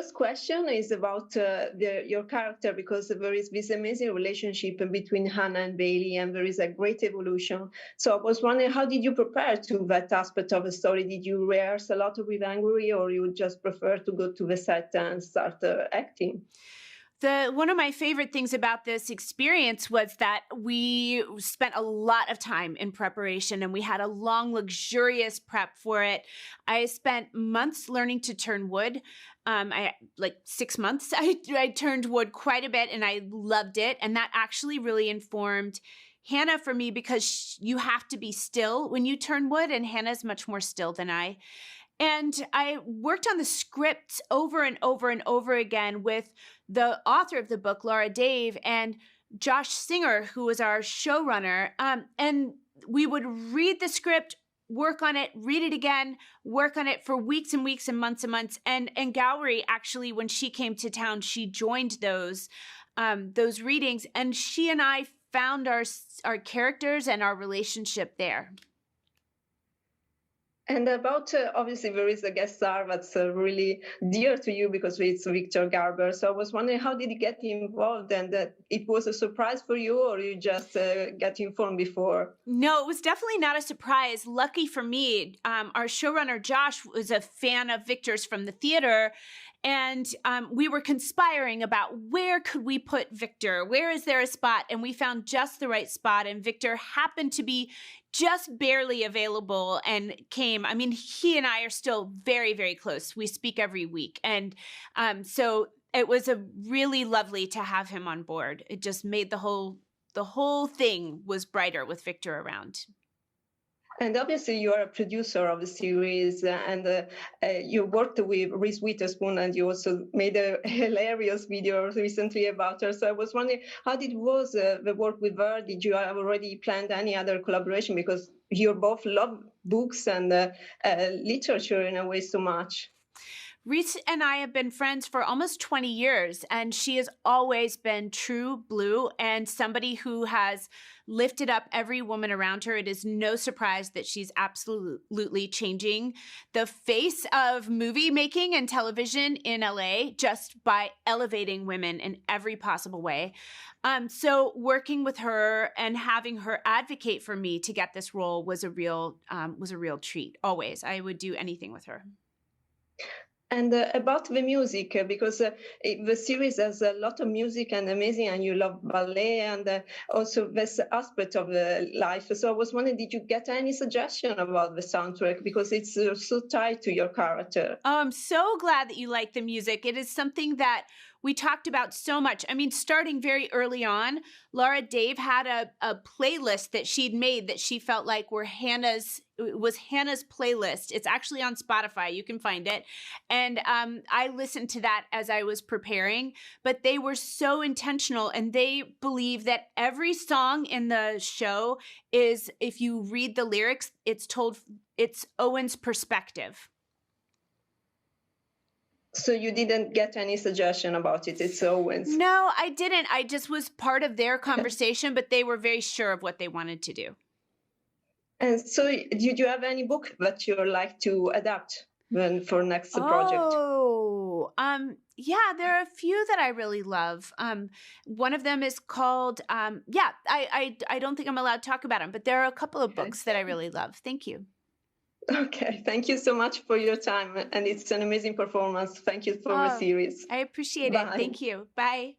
first question is about your character, because there is this amazing relationship between Hannah and Bailey, and there is a great evolution. So I was wondering, how did you prepare to that aspect of the story? Did you rehearse a lot with Angry, or you just prefer to go to the set and start acting? One of my favorite things about this experience was that we spent a lot of time in preparation, and we had a long, luxurious prep for it. I spent months learning to turn wood. Like 6 months. I turned wood quite a bit, and I loved it. And that actually really informed Hannah for me, because you have to be still when you turn wood, and Hannah's much more still than I. And I worked on the script over and over and over again with the author of the book, Laura Dave, and Josh Singer, who was our showrunner. And we would read the script, work on it, read it again, work on it for weeks and weeks and months. And Gowrie, actually, when she came to town, she joined those readings, and she and I found our characters and our relationship there. And about, obviously, there is a guest star that's really dear to you, because it's Victor Garber. So I was wondering, how did you get involved? And it was a surprise for you, or you just got informed before? No, it was definitely not a surprise. Lucky for me, our showrunner, Josh, was a fan of Victor's from the theater. And we were conspiring about where could we put Victor? Where is there a spot? And we found just the right spot. And Victor happened to be just barely available and came. I mean, he and I are still very, very close. We speak every week. And so it was really lovely to have him on board. It just made the whole thing was brighter with Victor around. And obviously, you are a producer of the series, and you worked with Reese Witherspoon, and you also made a hilarious video recently about her. So I was wondering, how was the work with her? Did you have already planned any other collaboration? Because you both love books and literature in a way so much. Reese and I have been friends for almost 20 years, and she has always been true blue and somebody who has lifted up every woman around her. It is no surprise that she's absolutely changing the face of movie making and television in LA just by elevating women in every possible way. So working with her and having her advocate for me to get this role was a real treat. Always, I would do anything with her. And about the music, because the series has a lot of music and amazing, and you love ballet and also this aspect of life. So I was wondering, did you get any suggestion about the soundtrack? Because it's so tied to your character. Oh, I'm so glad that you like the music. It is something that we talked about so much. I mean, starting very early on, Laura Dave had a playlist that she'd made that she felt like was Hannah's playlist. It's actually on Spotify. You can find it. And I listened to that as I was preparing, but they were so intentional, and they believe that every song in the show is, if you read the lyrics, it's Owen's perspective. So you didn't get any suggestion about it? It's Owen's? No, I didn't. I just was part of their conversation, but they were very sure of what they wanted to do. And so did you have any book that you would like to adapt for next project? Oh, yeah, there are a few that I really love. One of them is called, I don't think I'm allowed to talk about them, but there are a couple of books that I really love. Thank you. Okay, thank you so much for your time, and it's an amazing performance. Thank you for the series. I appreciate it. Thank you. Bye.